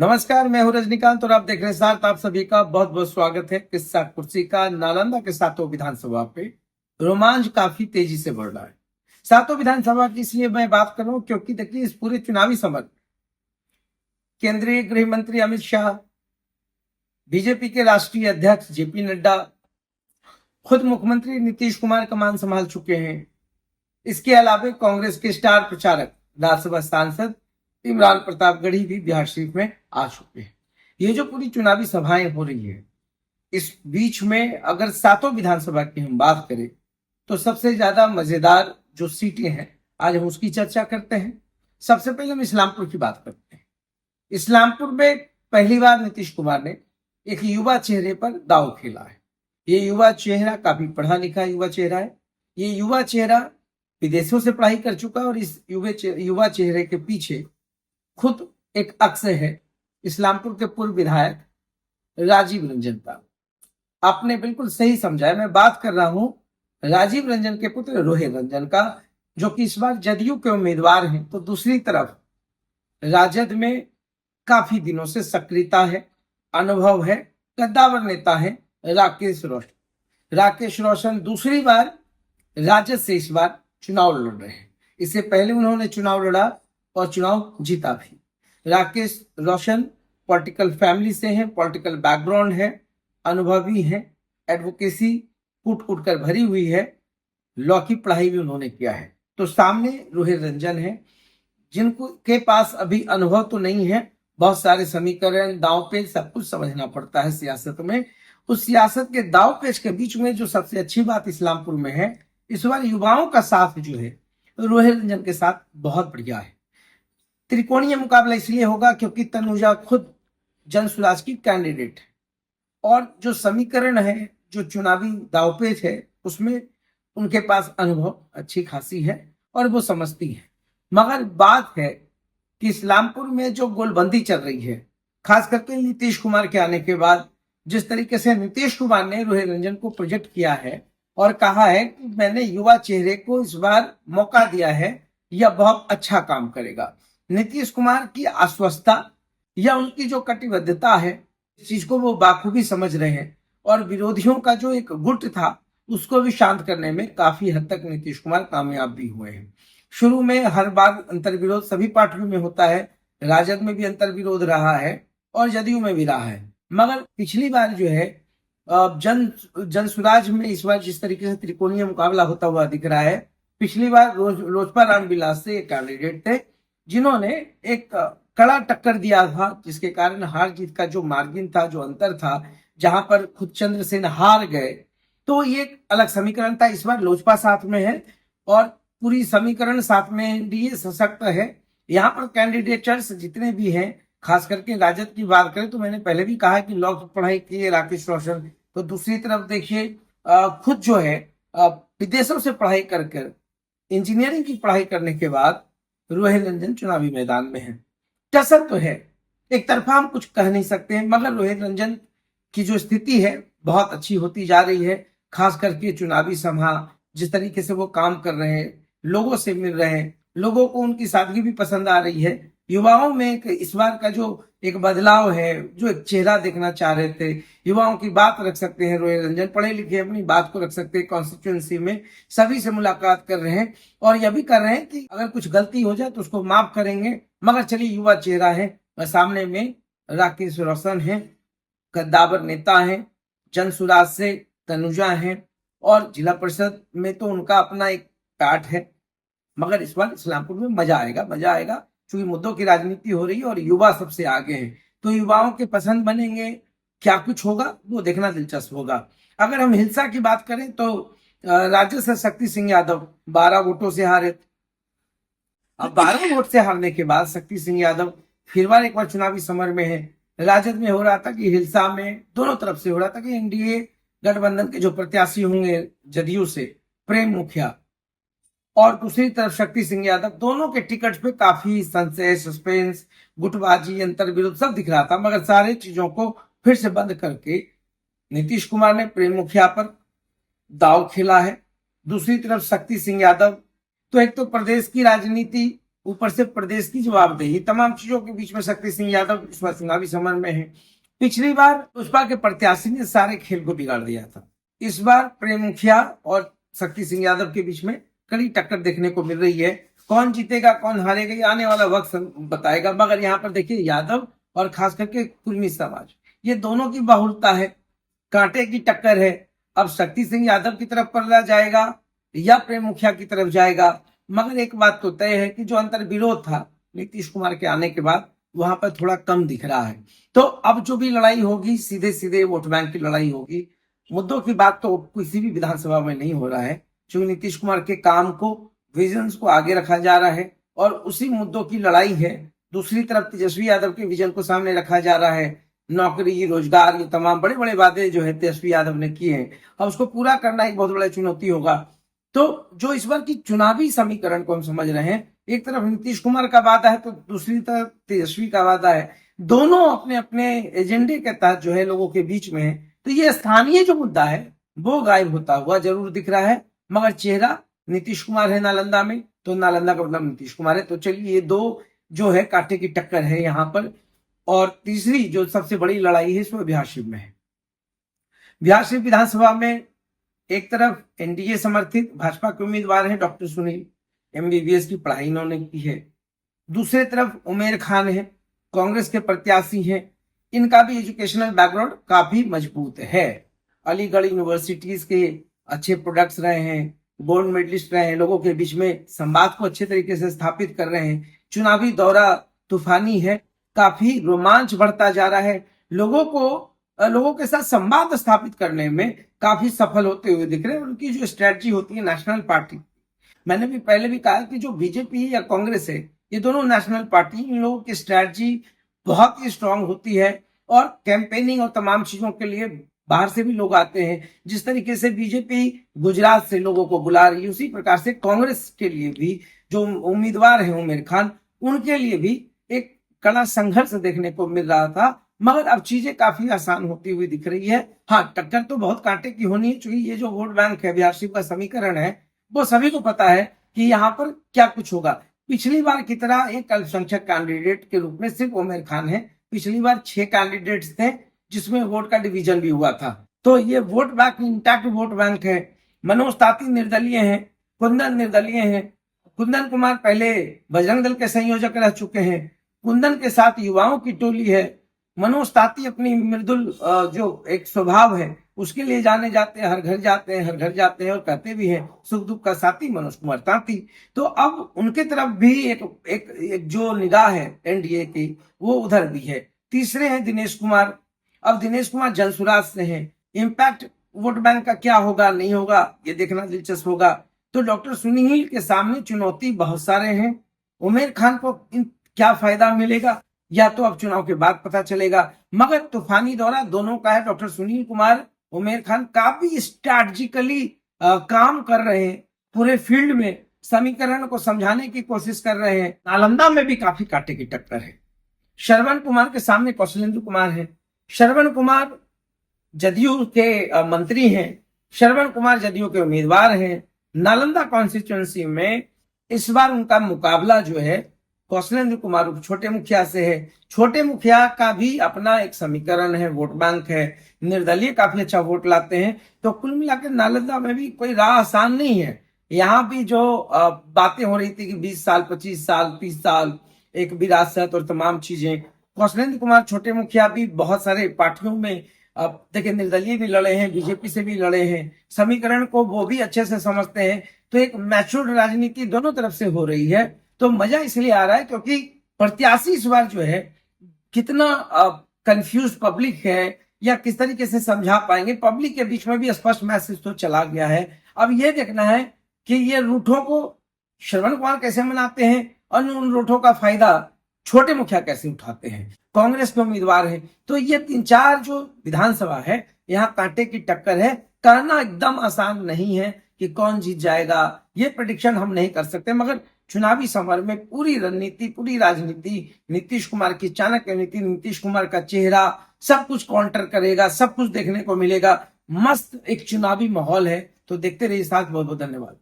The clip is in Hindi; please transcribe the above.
नमस्कार, मैं हूं रजनीकांत और आप देख रहे हैं साथ। आप सभी का बहुत बहुत स्वागत है। किस्सा कुर्सी का नालंदा के सातों विधानसभा पे रोमांच काफी तेजी से बढ़ रहा है। सातों विधानसभा की इसलिए मैं बात कर रहा हूं क्योंकि देखिए, इस पूरे चुनावी समय केंद्रीय गृह मंत्री अमित शाह, बीजेपी के राष्ट्रीय अध्यक्ष जेपी नड्डा, खुद मुख्यमंत्री नीतीश कुमार कमान संभाल चुके हैं। इसके अलावा कांग्रेस के स्टार प्रचारक राज्यसभा सांसद इमरान प्रतापगढ़ी भी बिहार शरीफ में आ चुके हैं। ये जो पूरी चुनावी सभाएं हो रही है, इस बीच में अगर सातों विधानसभा की हम बात करें तो सबसे ज्यादा मजेदार जो सीटें हैं, आज हम उसकी चर्चा करते हैं। सबसे पहले हम इस्लामपुर की बात करते हैं। इस्लामपुर में पहली बार नीतीश कुमार ने एक युवा चेहरे पर दांव खेला है। ये युवा चेहरा काफी पढ़ा लिखा युवा चेहरा है। ये युवा चेहरा विदेशों से पढ़ाई कर चुका और इस युवा चेहरे के पीछे खुद एक अक्स है इस्लामपुर के पूर्व विधायक राजीव रंजन का। आपने बिल्कुल सही समझा है, मैं बात कर रहा हूं राजीव रंजन के पुत्र रोहित रंजन का, जो कि इस बार जदयू के उम्मीदवार हैं। तो दूसरी तरफ राजद में काफी दिनों से सक्रियता है, अनुभव है, कद्दावर नेता है राकेश रोशन। राकेश रोशन दूसरी बार राजद से इस बार चुनाव लड़ रहे हैं। इससे पहले उन्होंने चुनाव लड़ा और चुनाव जीता भी। राकेश रोशन पॉलिटिकल फैमिली से हैं, पॉलिटिकल बैकग्राउंड है, अनुभवी हैं, एडवोकेसी कूट कूट कर भरी हुई है, लॉ की पढ़ाई भी उन्होंने किया है। तो सामने रोहित रंजन है, जिनको के पास अभी अनुभव तो नहीं है, बहुत सारे समीकरण, दांव पेच सब कुछ समझना पड़ता है सियासत में। उस सियासत के दांव पेच के बीच में जो सबसे अच्छी बात इस्लामपुर में है, इस बार युवाओं का साथ जो है रोहित रंजन के साथ बहुत बढ़िया है। त्रिकोणीय मुकाबला इसलिए होगा क्योंकि तनुजा खुद जन सुराज की कैंडिडेट है और जो समीकरण है, जो चुनावी दांवपेच है, उसमें उनके पास अनुभव अच्छी खासी है और वो समझती है। मगर बात है कि इस्लामपुर में जो गोलबंदी चल रही है, खास करके नीतीश कुमार के आने के बाद, जिस तरीके से नीतीश कुमार ने रोहित रंजन को प्रोजेक्ट किया है और कहा है कि मैंने युवा चेहरे को इस बार मौका दिया है, यह बहुत अच्छा काम करेगा। नीतीश कुमार की आश्वस्तता या उनकी जो कटिबद्धता है, इस चीज को वो बाखूबी समझ रहे हैं और विरोधियों का जो एक गुट था उसको भी शांत करने में काफी हद तक नीतीश कुमार कामयाब भी हुए हैं। शुरू में हर बार अंतर्विरोध सभी पार्टियों में होता है, राजद में भी अंतर्विरोध रहा है और जदयू में भी रहा है। मगर पिछली बार जो है जन स्वराज में इस बार जिस तरीके से त्रिकोणीय मुकाबला होता हुआ दिख रहा है, पिछली बार लोजपा रामविलास से एक कैंडिडेट थे जिन्होंने एक कड़ा टक्कर दिया था, जिसके कारण हार जीत का जो मार्जिन था, जो अंतर था, जहां पर खुद चंद्रसेन हार गए, तो ये एक अलग समीकरण था। इस बार लोजपा साथ में है और पूरी समीकरण साथ में भी सशक्त है। यहाँ पर कैंडिडेटर्स जितने भी हैं, खास करके राजद की बात करें तो मैंने पहले भी कहा कि लॉ की पढ़ाई की है राकेश रोशन। तो दूसरी तरफ देखिए, खुद जो है विदेशों से पढ़ाई कर इंजीनियरिंग की पढ़ाई करने के बाद रोहित रंजन चुनावी मैदान में है। टसल तो है, एक तरफा हम कुछ कह नहीं सकते हैं, मगर रोहित रंजन की जो स्थिति है बहुत अच्छी होती जा रही है। खास करके चुनावी सभा, जिस तरीके से वो काम कर रहे हैं, लोगों से मिल रहे हैं, लोगों को उनकी सादगी भी पसंद आ रही है। युवाओं में एक इस बार का जो एक बदलाव है, जो एक चेहरा देखना चाह रहे थे, युवाओं की बात रख सकते हैं रोहित रंजन, पढ़े लिखे अपनी बात को रख सकते हैं। कॉन्स्टिट्यूंसी में सभी से मुलाकात कर रहे हैं और यह भी कर रहे हैं कि अगर कुछ गलती हो जाए तो उसको माफ करेंगे। मगर चलिए, युवा चेहरा है, सामने में राकेश रोशन है, कद्दावर नेता है, जन सुराज से तनुजा है और जिला परिषद में तो उनका अपना एक काट है। मगर इस बार इस्लामपुर में मजा आएगा, मजा आएगा, क्योंकि मुद्दों की राजनीति हो रही है और युवा सबसे आगे हैं। तो युवाओं के पसंद बनेंगे, क्या कुछ होगा वो देखना दिलचस्प होगा। अगर हम हिंसा की बात करें तो राजद से शक्ति सिंह यादव 12 वोटों से हारे। अब 12 वोट से हारने के बाद शक्ति सिंह यादव फिर बार एक बार चुनावी समर में है। राजद में हो रहा था कि हिंसा में दोनों तरफ से हो रहा था कि एनडीए गठबंधन के जो प्रत्याशी होंगे जदयू से प्रेम मुखिया और दूसरी तरफ शक्ति सिंह यादव, दोनों के टिकट पे काफी संशय, सस्पेंस, गुटबाजी, अंतर्विरोध सब दिख रहा था। मगर सारे चीजों को फिर से बंद करके नीतीश कुमार ने प्रेम मुखिया पर दांव खेला है। दूसरी तरफ शक्ति सिंह यादव, तो एक तो प्रदेश की राजनीति ऊपर से प्रदेश की जवाबदेही, तमाम चीजों के बीच में शक्ति सिंह यादव इस बार चुनावी समर में है। पिछली बार उसपा के प्रत्याशी ने सारे खेल को बिगाड़ दिया था। इस बार प्रेम मुखिया और शक्ति सिंह यादव के बीच में कड़ी टक्कर देखने को मिल रही है। कौन जीतेगा कौन हारेगा ये आने वाला वक्त बताएगा। मगर यहाँ पर देखिए, यादव और खास करके कुर्मी समाज, ये दोनों की बहुलता है, कांटे की टक्कर है। अब शक्ति सिंह यादव की तरफ पलटा जाएगा या प्रेम मुखिया की तरफ जाएगा। मगर एक बात तो तय है कि जो अंतर विरोध था नीतीश कुमार के आने के बाद, वहां पर थोड़ा कम दिख रहा है। तो अब जो भी लड़ाई होगी सीधे सीधे वोट बैंक की लड़ाई होगी। मुद्दों की बात तो किसी भी विधानसभा में नहीं हो रहा है, क्योंकि नीतीश कुमार के काम को, विजन्स को आगे रखा जा रहा है और उसी मुद्दों की लड़ाई है। दूसरी तरफ तेजस्वी यादव के विजन को सामने रखा जा रहा है। नौकरी, रोजगार, ये तमाम बड़े बड़े वादे जो है तेजस्वी यादव ने किए हैं, अब उसको पूरा करना एक बहुत बड़ा चुनौती होगा। तो जो इस बार की चुनावी समीकरण को हम समझ रहे हैं, एक तरफ नीतीश कुमार का वादा है तो दूसरी तरफ तेजस्वी का वादा है। दोनों अपने अपने एजेंडे के तहत जो है लोगों के बीच में है। तो ये स्थानीय जो मुद्दा है वो गायब होता हुआ जरूर दिख रहा है, मगर चेहरा नीतीश कुमार है नालंदा में, तो नालंदा का मतलब नीतीश कुमार है। तो चलिए, ये दो जो है कांटे की टक्कर है यहाँ पर। और तीसरी जो सबसे बड़ी लड़ाई है इसमें बिहार शिव में है। बिहार शिव विधानसभा में एक तरफ एनडीए समर्थित भाजपा के उम्मीदवार हैं डॉक्टर सुनील, एमबीबीएस की पढ़ाई इन्होंने की है। दूसरे तरफ उमेर खान है, कांग्रेस के प्रत्याशी हैं। इनका भी एजुकेशनल बैकग्राउंड काफी मजबूत है। अलीगढ़ यूनिवर्सिटीज के अच्छे प्रोडक्ट्स रहे हैं, गोल्ड मेडलिस्ट रहे हैं, लोगों के बीच में संवाद को अच्छे तरीके से स्थापित कर रहे हैं। चुनावी दौरा तूफानी है, काफी रोमांच बढ़ता जा रहा है। लोगों के साथ संवाद स्थापित करने में काफी सफल होते हुए दिख रहे हैं। उनकी जो स्ट्रेटजी होती है नेशनल पार्टी, मैंने भी पहले भी कहा कि जो बीजेपी या कांग्रेस है, ये दोनों नेशनल पार्टी, इन लोगों की स्ट्रेटजी बहुत ही स्ट्रांग होती है और कैंपेनिंग और तमाम चीजों के लिए बाहर से भी लोग आते हैं। जिस तरीके से बीजेपी गुजरात से लोगों को बुला रही है, उसी प्रकार से कांग्रेस के लिए भी जो उम्मीदवार है उमेर खान, उनके लिए भी एक कड़ा संघर्ष देखने को मिल रहा था। मगर अब चीजें काफी आसान होती हुई दिख रही है। हाँ, टक्कर तो बहुत कांटे की होनी है, क्योंकि ये जो वोट बैंक है, बिहार शिव का समीकरण है, वो सभी को पता है कि यहाँ पर क्या कुछ होगा। पिछली बार की तरह एक अल्पसंख्यक कैंडिडेट के रूप में सिर्फ उमेर खान है। पिछली बार 6 कैंडिडेट्स थे जिसमें वोट का डिवीजन भी हुआ था। तो ये vote bank intact vote bank है। मनोज ताती निर्दलीय हैं, कुंदन निर्दलीय हैं। कुंदन कुमार पहले बजरंग दल के संयोजक रह चुके हैं। कुंदन के साथ युवाओं की टोली है। मनोज ताती अपनी मृदुल जो एक स्वभाव है उसके लिए जाने जाते हैं, हर घर जाते हैं, हर घर जाते हैं और कहते भी हैं सुख दुख का साथी मनोज कुमार ताती। तो अब उनके तरफ भी एक जो निगाह है एनडीए की, वो उधर भी है। तीसरे हैं दिनेश कुमार। अब दिनेश कुमार जनसुराज से हैं। इम्पैक्ट वोट बैंक का क्या होगा नहीं होगा ये देखना दिलचस्प होगा। तो डॉक्टर सुनील के सामने चुनौती बहुत सारे हैं। उमेर खान को क्या फायदा मिलेगा या तो अब चुनाव के बाद पता चलेगा। मगर तूफानी दौरा दोनों का है। डॉक्टर सुनील कुमार, उमेर खान काफी स्ट्रैटेजिकली काम कर रहे हैं, पूरे फील्ड में समीकरण को समझाने की कोशिश कर रहे हैं। नालंदा में भी काफी कांटे की टक्कर है। श्रवण कुमार के सामने कौशलेंद्र कुमार है। श्रवण कुमार जदयू के मंत्री हैं। श्रवण कुमार जदयू के उम्मीदवार हैं। नालंदा कॉन्स्टिट्यूंसी में इस बार उनका मुकाबला जो है कौशलेंद्र कुमार छोटे मुखिया से है। छोटे मुखिया का भी अपना एक समीकरण है, वोट बैंक है, निर्दलीय काफी अच्छा वोट लाते हैं। तो कुल मिलाकर नालंदा में भी कोई राह आसान नहीं है। यहाँ भी जो बातें हो रही थी कि 20 साल 25 साल 30 साल एक विरासत और तमाम चीजें, कौशलेंद्र कुमार छोटे मुखिया भी बहुत सारे पार्टियों में देखिए निर्दलीय भी लड़े हैं, बीजेपी से भी लड़े हैं, समीकरण को वो भी अच्छे से समझते हैं। तो एक मैच्योर्ड राजनीति दोनों तरफ से हो रही है। तो मजा इसलिए आ रहा है क्योंकि प्रत्याशी इस बार जो है कितना कंफ्यूज पब्लिक है या किस तरीके से समझा पाएंगे। पब्लिक के बीच में भी स्पष्ट मैसेज तो चला गया है। अब ये देखना है कि ये रूठों को श्रवण कुमार कैसे मनाते हैं और उन रूठों का फायदा छोटे मुखिया कैसे उठाते हैं। कांग्रेस के उम्मीदवार है। तो ये 3-4 जो विधानसभा है, यहाँ कांटे की टक्कर है। करना एकदम आसान नहीं है कि कौन जीत जाएगा, ये प्रेडिक्शन हम नहीं कर सकते। मगर चुनावी समर में पूरी रणनीति, पूरी राजनीति, नीतीश कुमार की चाणक्य नीति, नीतीश कुमार का चेहरा सब कुछ काउंटर करेगा, सब कुछ देखने को मिलेगा। मस्त एक चुनावी माहौल है। तो देखते रहिए साथ। बहुत बहुत धन्यवाद।